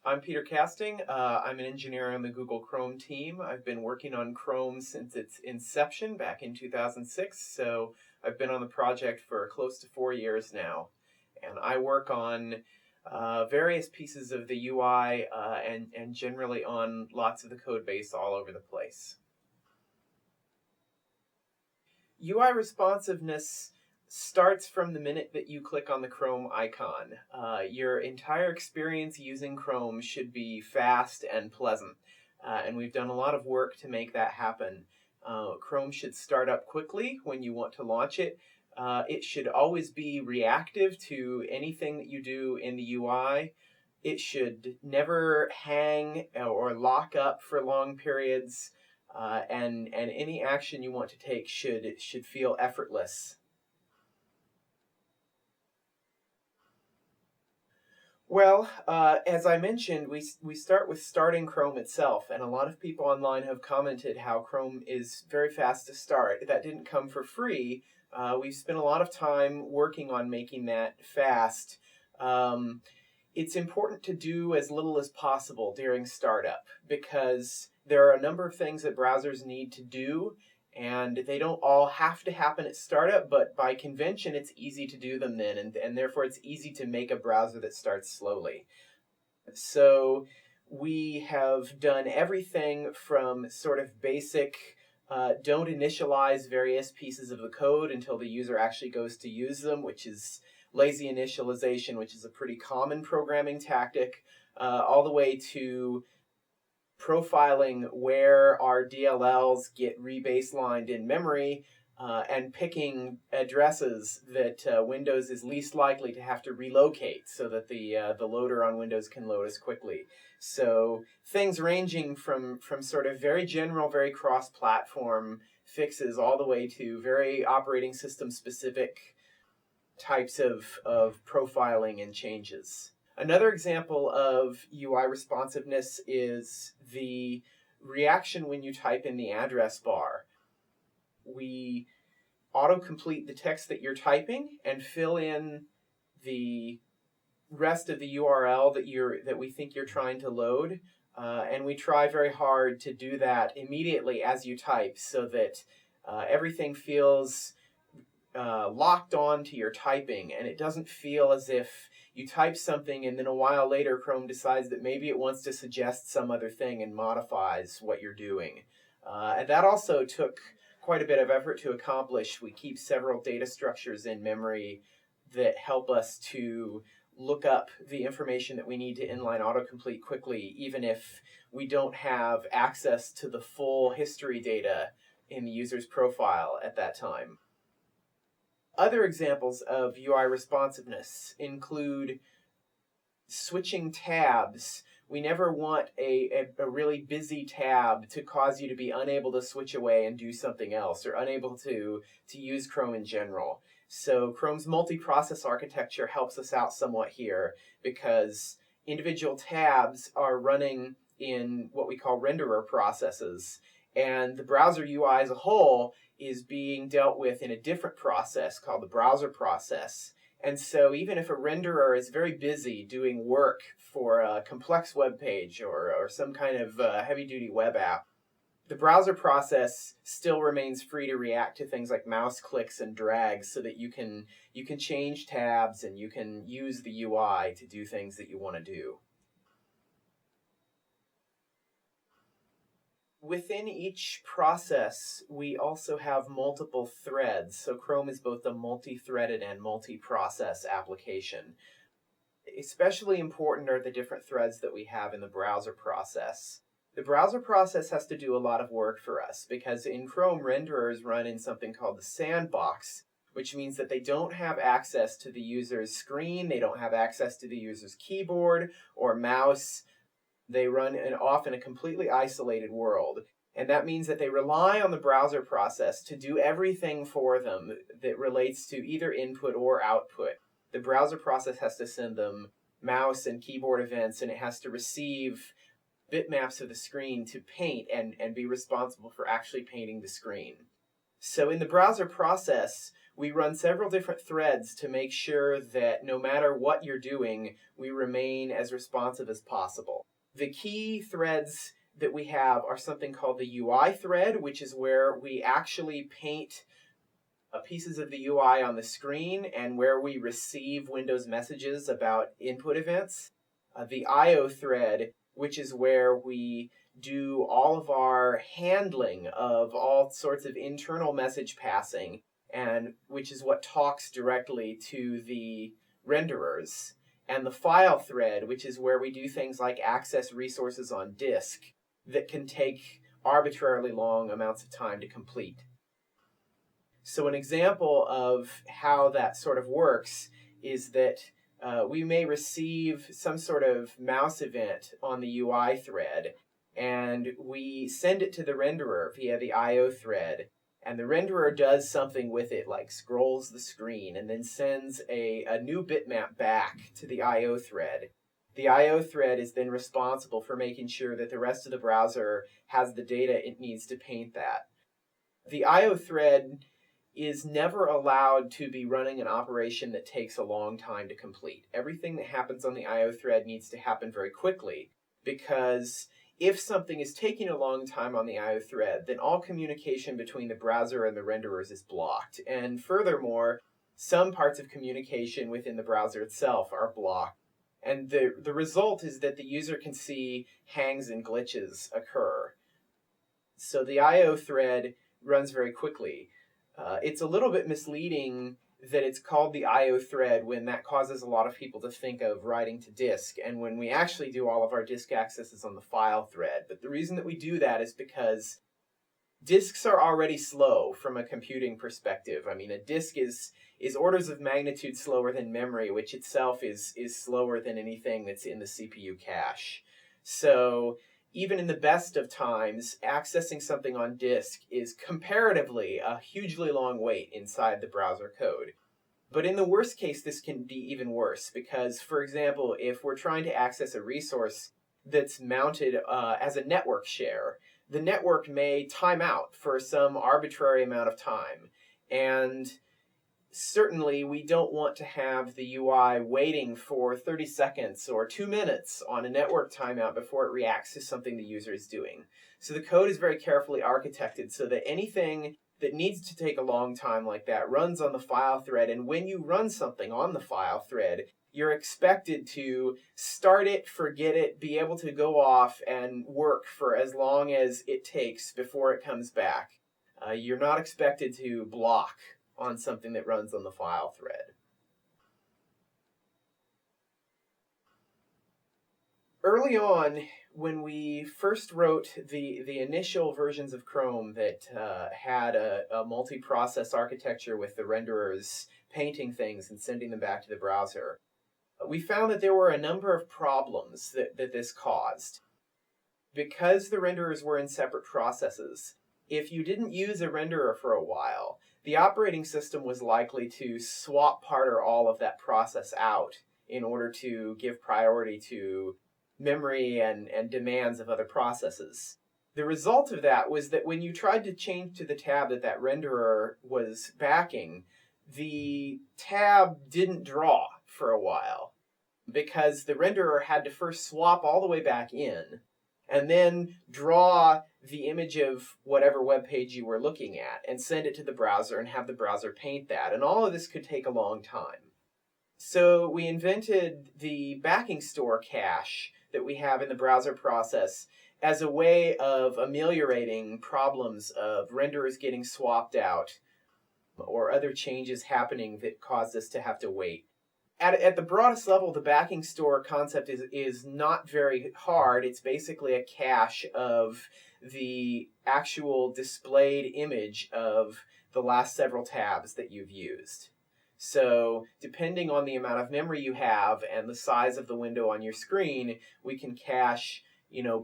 I'm Peter Kasting. I'm an engineer on the Google Chrome team. I've been working on Chrome since its inception back in 2006, so I've been on the project for close to 4 years now. And I work on various pieces of the UI and generally on lots of the code base all over the place. UI responsiveness starts from the minute that you click on the Chrome icon. Your entire experience using Chrome should be fast and pleasant, and we've done a lot of work to make that happen. Chrome should start up quickly when you want to launch it. It should always be reactive to anything that you do in the UI. It should never hang or lock up for long periods. And any action you want to take should feel effortless. Well, as I mentioned, we start with starting Chrome itself, and a lot of people online have commented how Chrome is very fast to start. That didn't come for free. We've spent a lot of time working on making that fast. It's important to do as little as possible during startup because there are a number of things that browsers need to do, and they don't all have to happen at startup, but by convention it's easy to do them then, and therefore it's easy to make a browser that starts slowly. So we have done everything from sort of basic don't initialize various pieces of the code until the user actually goes to use them, which is lazy initialization, which is a pretty common programming tactic, all the way to profiling where our DLLs get rebaselined in memory and picking addresses that Windows is least likely to have to relocate so that the loader on Windows can load as quickly. So things ranging from sort of very general, very cross-platform fixes all the way to very operating system specific types of profiling and changes. Another example of UI responsiveness is the reaction when you type in the address bar. We autocomplete the text that you're typing and fill in the rest of the URL that we think you're trying to load. And we try very hard to do that immediately as you type so that everything feels locked on to your typing, and it doesn't feel as if you type something and then a while later Chrome decides that maybe it wants to suggest some other thing and modifies what you're doing. And that also took quite a bit of effort to accomplish. We keep several data structures in memory that help us to look up the information that we need to inline autocomplete quickly, even if we don't have access to the full history data in the user's profile at that time. Other examples of UI responsiveness include switching tabs. We never want a really busy tab to cause you to be unable to switch away and do something else, or unable to use Chrome in general. So Chrome's multi-process architecture helps us out somewhat here because individual tabs are running in what we call renderer processes, and the browser UI as a whole is being dealt with in a different process called the browser process. And so even if a renderer is very busy doing work for a complex web page or some kind of heavy-duty web app, the browser process still remains free to react to things like mouse clicks and drags so that you can change tabs and you can use the UI to do things that you want to do. Within each process, we also have multiple threads. So Chrome is both a multi-threaded and multi-process application. Especially important are the different threads that we have in the browser process. The browser process has to do a lot of work for us because in Chrome, renderers run in something called the sandbox, which means that they don't have access to the user's screen, they don't have access to the user's keyboard or mouse. They run off in a completely isolated world. And that means that they rely on the browser process to do everything for them that relates to either input or output. The browser process has to send them mouse and keyboard events, and it has to receive bitmaps of the screen to paint and be responsible for actually painting the screen. So in the browser process, we run several different threads to make sure that no matter what you're doing, we remain as responsive as possible. The key threads that we have are something called the UI thread, which is where we actually paint pieces of the UI on the screen and where we receive Windows messages about input events. The IO thread, which is where we do all of our handling of all sorts of internal message passing, and which is what talks directly to the renderers. And the file thread, which is where we do things like access resources on disk that can take arbitrarily long amounts of time to complete. So an example of how that sort of works is that we may receive some sort of mouse event on the UI thread, and we send it to the renderer via the IO thread, and the renderer does something with it, like scrolls the screen, and then sends a new bitmap back to the IO thread. The IO thread is then responsible for making sure that the rest of the browser has the data it needs to paint that. The IO thread is never allowed to be running an operation that takes a long time to complete. Everything that happens on the IO thread needs to happen very quickly, because if something is taking a long time on the IO thread, then all communication between the browser and the renderers is blocked. And furthermore, some parts of communication within the browser itself are blocked. And the result is that the user can see hangs and glitches occur. So the IO thread runs very quickly. It's a little bit misleading that it's called the IO thread when that causes a lot of people to think of writing to disk, and when we actually do all of our disk accesses on the file thread. But the reason that we do that is because disks are already slow from a computing perspective. I mean, a disk is orders of magnitude slower than memory, which itself is slower than anything that's in the CPU cache. So even in the best of times, accessing something on disk is comparatively a hugely long wait inside the browser code. But in the worst case, this can be even worse because, for example, if we're trying to access a resource that's mounted as a network share, the network may time out for some arbitrary amount of time. And certainly, we don't want to have the UI waiting for 30 seconds or 2 minutes on a network timeout before it reacts to something the user is doing. So the code is very carefully architected so that anything that needs to take a long time like that runs on the file thread. And when you run something on the file thread, you're expected to start it, forget it, be able to go off and work for as long as it takes before it comes back. You're not expected to block on something that runs on the file thread. Early on, when we first wrote the initial versions of Chrome that had a multi-process architecture with the renderers painting things and sending them back to the browser, we found that there were a number of problems that this caused. Because the renderers were in separate processes, if you didn't use a renderer for a while, the operating system was likely to swap part or all of that process out in order to give priority to memory and demands of other processes. The result of that was that when you tried to change to the tab that renderer was backing, the tab didn't draw for a while because the renderer had to first swap all the way back in and then draw the image of whatever web page you were looking at and send it to the browser and have the browser paint that. And all of this could take a long time. So we invented the backing store cache that we have in the browser process as a way of ameliorating problems of renderers getting swapped out or other changes happening that caused us to have to wait. At the broadest level, the backing store concept is not very hard. It's basically a cache of the actual displayed image of the last several tabs that you've used. So depending on the amount of memory you have and the size of the window on your screen, we can cache,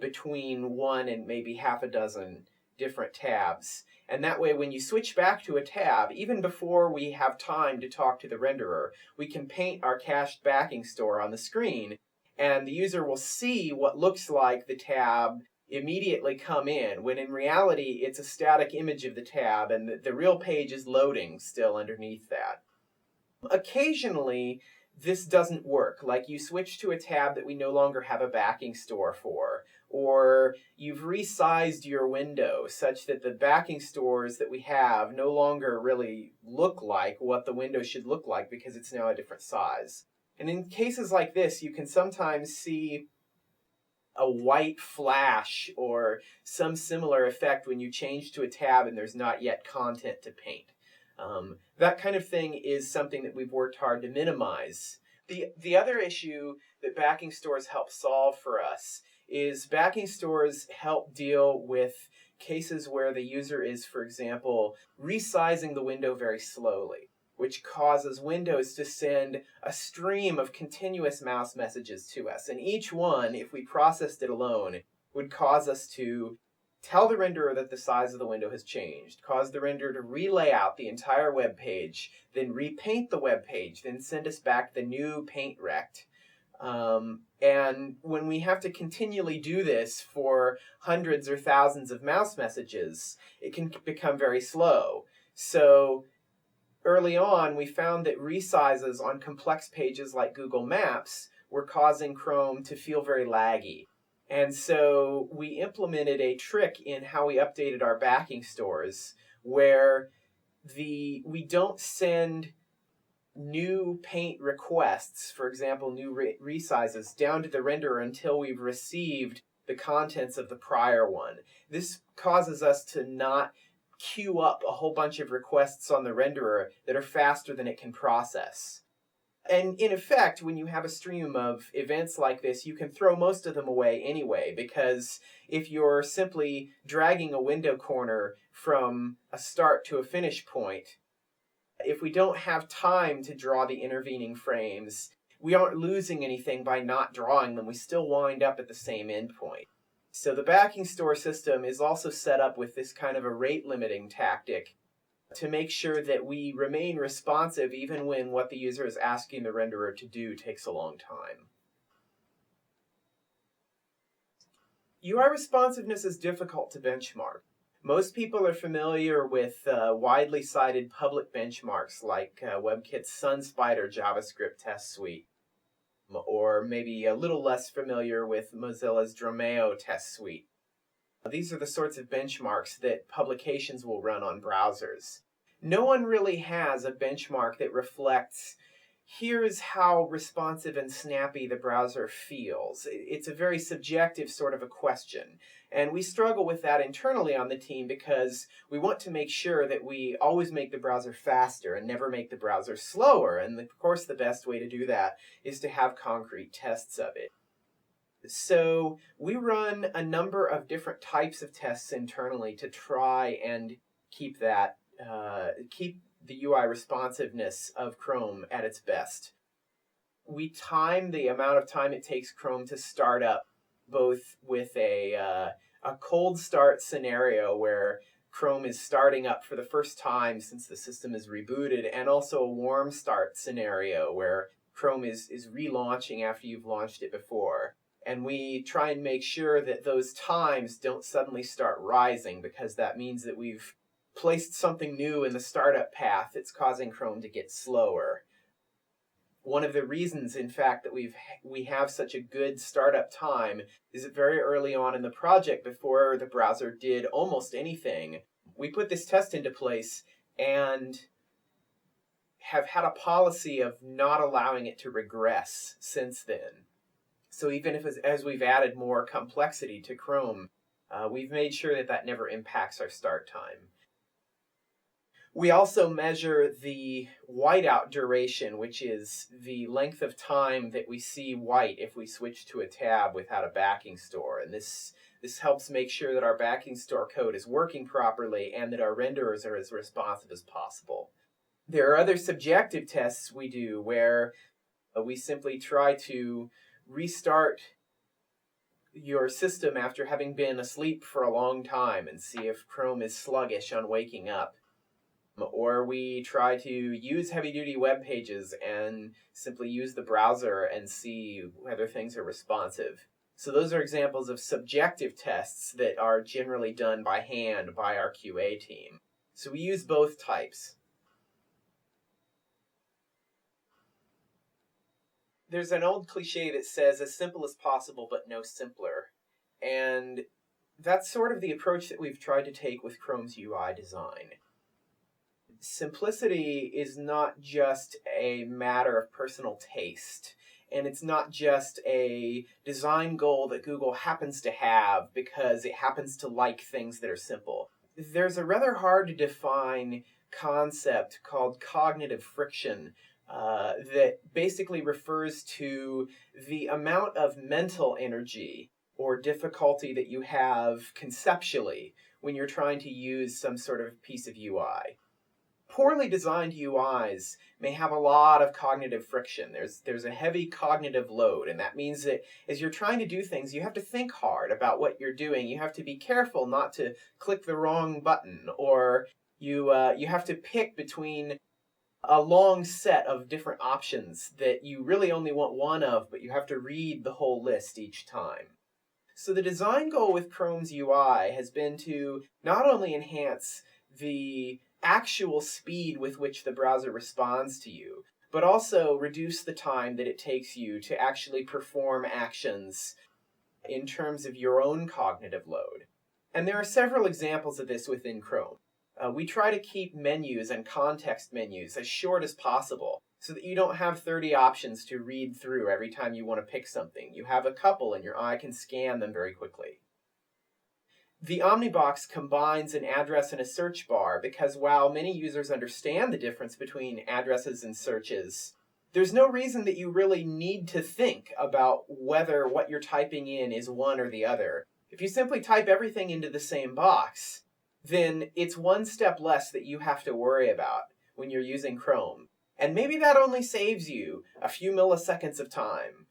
between one and maybe half a dozen different tabs. And that way, when you switch back to a tab, even before we have time to talk to the renderer, we can paint our cached backing store on the screen, and the user will see what looks like the tab immediately come in, when in reality it's a static image of the tab and the real page is loading still underneath that. Occasionally, this doesn't work. Like you switch to a tab that we no longer have a backing store for, or you've resized your window such that the backing stores that we have no longer really look like what the window should look like because it's now a different size. And in cases like this, you can sometimes see a white flash or some similar effect when you change to a tab and there's not yet content to paint. That kind of thing is something that we've worked hard to minimize. The other issue that backing stores help solve for us is backing stores help deal with cases where the user is, for example, resizing the window very slowly, which causes Windows to send a stream of continuous mouse messages to us. And each one, if we processed it alone, would cause us to tell the renderer that the size of the window has changed, cause the renderer to relay out the entire web page, then repaint the web page, then send us back the new paint rect. And when we have to continually do this for hundreds or thousands of mouse messages, it can become very slow. So early on, we found that resizes on complex pages like Google Maps were causing Chrome to feel very laggy. And so we implemented a trick in how we updated our backing stores where we don't send new paint requests, for example, new resizes, down to the renderer until we've received the contents of the prior one. This causes us to not queue up a whole bunch of requests on the renderer that are faster than it can process. And in effect, when you have a stream of events like this, you can throw most of them away anyway, because if you're simply dragging a window corner from a start to a finish point, if we don't have time to draw the intervening frames, we aren't losing anything by not drawing them. We still wind up at the same endpoint. So the backing store system is also set up with this kind of a rate limiting tactic to make sure that we remain responsive even when what the user is asking the renderer to do takes a long time. UI responsiveness is difficult to benchmark. Most people are familiar with widely cited public benchmarks like WebKit's SunSpider JavaScript test suite, or maybe a little less familiar with Mozilla's Dromeo test suite. These are the sorts of benchmarks that publications will run on browsers. No one really has a benchmark that reflects, here's how responsive and snappy the browser feels. It's a very subjective sort of a question. And we struggle with that internally on the team because we want to make sure that we always make the browser faster and never make the browser slower. And of course, the best way to do that is to have concrete tests of it. So we run a number of different types of tests internally to try and keep that, keep the UI responsiveness of Chrome at its best. We time the amount of time it takes Chrome to start up, both with a cold start scenario where Chrome is starting up for the first time since the system is rebooted, and also a warm start scenario where Chrome is relaunching after you've launched it before. And we try and make sure that those times don't suddenly start rising, because that means that we've placed something new in the startup path that's causing Chrome to get slower. One of the reasons, in fact, that we have such a good startup time is that very early on in the project, before the browser did almost anything, we put this test into place and have had a policy of not allowing it to regress since then. So even if as we've added more complexity to Chrome, we've made sure that that never impacts our start time. We also measure the whiteout duration, which is the length of time that we see white if we switch to a tab without a backing store. And this helps make sure that our backing store code is working properly and that our renderers are as responsive as possible. There are other subjective tests we do where we simply try to restart your system after having been asleep for a long time and see if Chrome is sluggish on waking up. Or we try to use heavy-duty web pages and simply use the browser and see whether things are responsive. So those are examples of subjective tests that are generally done by hand by our QA team. So we use both types. There's an old cliche that says as simple as possible, but no simpler. And that's sort of the approach that we've tried to take with Chrome's UI design. Simplicity is not just a matter of personal taste, and it's not just a design goal that Google happens to have because it happens to like things that are simple. There's a rather hard to define concept called cognitive friction that basically refers to the amount of mental energy or difficulty that you have conceptually when you're trying to use some sort of piece of UI. Poorly designed UIs may have a lot of cognitive friction. There's a heavy cognitive load, and that means that as you're trying to do things, you have to think hard about what you're doing. You have to be careful not to click the wrong button, or you have to pick between a long set of different options that you really only want one of, but you have to read the whole list each time. So the design goal with Chrome's UI has been to not only enhance the actual speed with which the browser responds to you, but also reduce the time that it takes you to actually perform actions in terms of your own cognitive load. And there are several examples of this within Chrome. We try to keep menus and context menus as short as possible so that you don't have 30 options to read through every time you want to pick something. You have a couple and your eye can scan them very quickly. The Omnibox combines an address and a search bar because while many users understand the difference between addresses and searches, there's no reason that you really need to think about whether what you're typing in is one or the other. If you simply type everything into the same box, then it's one step less that you have to worry about when you're using Chrome. And maybe that only saves you a few milliseconds of time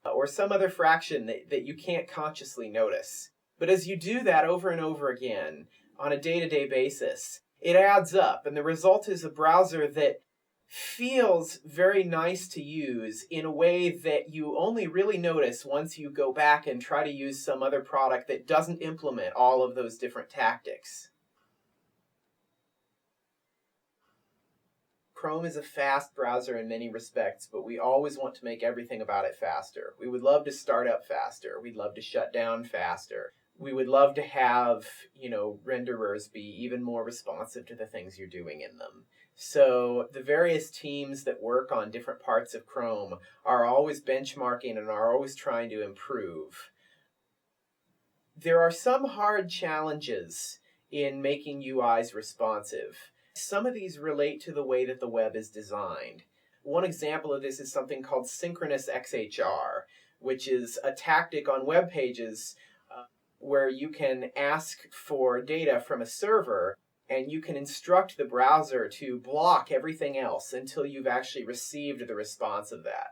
or some other fraction that you can't consciously notice. But as you do that over and over again on a day-to-day basis, it adds up, and the result is a browser that feels very nice to use in a way that you only really notice once you go back and try to use some other product that doesn't implement all of those different tactics. Chrome is a fast browser in many respects, but we always want to make everything about it faster. We would love to start up faster. We'd love to shut down faster. We would love to have, renderers be even more responsive to the things you're doing in them. So the various teams that work on different parts of Chrome are always benchmarking and are always trying to improve. There are some hard challenges in making UIs responsive. Some of these relate to the way that the web is designed. One example of this is something called synchronous XHR, which is a tactic on web pages where you can ask for data from a server and you can instruct the browser to block everything else until you've actually received the response of that.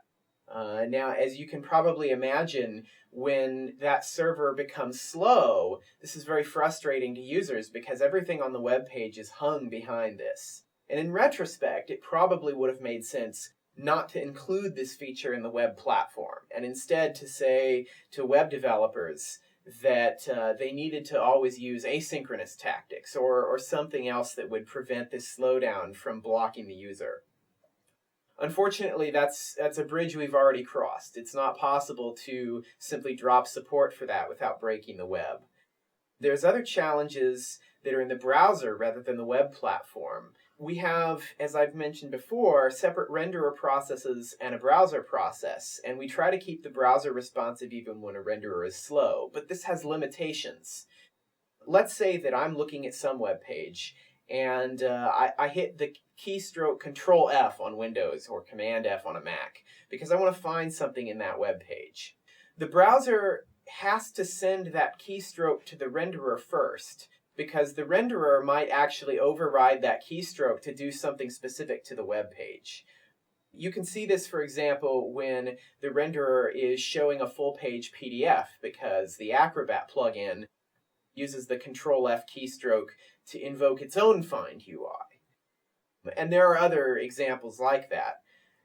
Now, as you can probably imagine, when that server becomes slow, this is very frustrating to users because everything on the web page is hung behind this. And in retrospect, it probably would have made sense not to include this feature in the web platform, and instead to say to web developers that they needed to always use asynchronous tactics or something else that would prevent this slowdown from blocking the user. Unfortunately, that's a bridge we've already crossed. It's not possible to simply drop support for that without breaking the web. There's other challenges that are in the browser rather than the web platform. We have, as I've mentioned before, separate renderer processes and a browser process, and we try to keep the browser responsive even when a renderer is slow, but this has limitations. Let's say that I'm looking at some web page, and I hit the keystroke Control F on Windows or Command F on a Mac because I want to find something in that web page. The browser has to send that keystroke to the renderer first because the renderer might actually override that keystroke to do something specific to the web page. You can see this, for example, when the renderer is showing a full-page PDF because the Acrobat plugin uses the Control F keystroke to invoke its own Find UI. And there are other examples like that.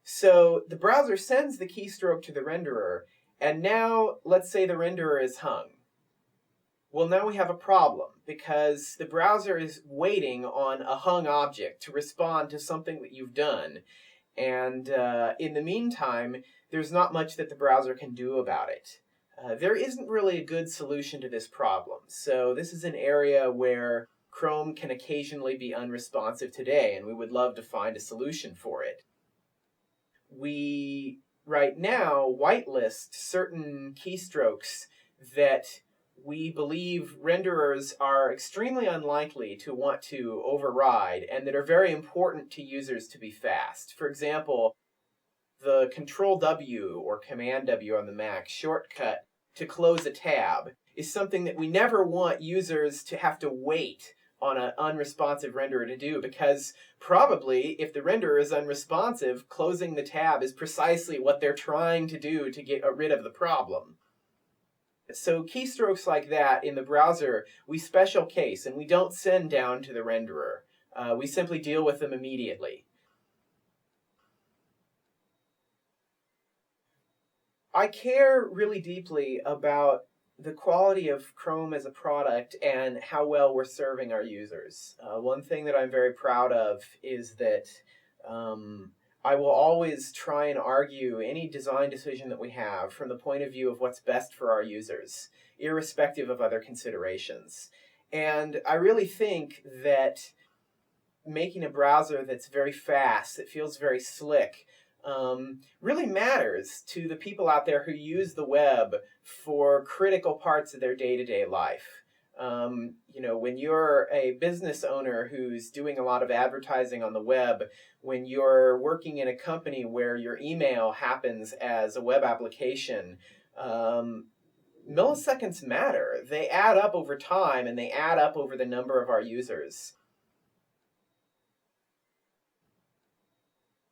So the browser sends the keystroke to the renderer, And now let's say the renderer is hung. Well, now we have a problem because the browser is waiting on a hung object to respond to something that you've done. And in the meantime, there's not much that the browser can do about it. There isn't really a good solution to this problem. So this is an area where Chrome can occasionally be unresponsive today, and we would love to find a solution for it. We, right now, whitelist certain keystrokes that we believe renderers are extremely unlikely to want to override and that are very important to users to be fast. For example, the Control W or Command W on the Mac shortcut to close a tab is something that we never want users to have to wait on an unresponsive renderer to do, because probably if the renderer is unresponsive, closing the tab is precisely what they're trying to do to get rid of the problem. So keystrokes like that in the browser, we special case and we don't send down to the renderer. We simply deal with them immediately. I care really deeply about the quality of Chrome as a product and how well we're serving our users. One thing that I'm very proud of is that I will always try and argue any design decision that we have from the point of view of what's best for our users, irrespective of other considerations. And I really think that making a browser that's very fast, that feels very slick, really matters to the people out there who use the web for critical parts of their day-to-day life. When you're a business owner who's doing a lot of advertising on the web, when you're working in a company where your email happens as a web application, milliseconds matter. They add up over time and they add up over the number of our users.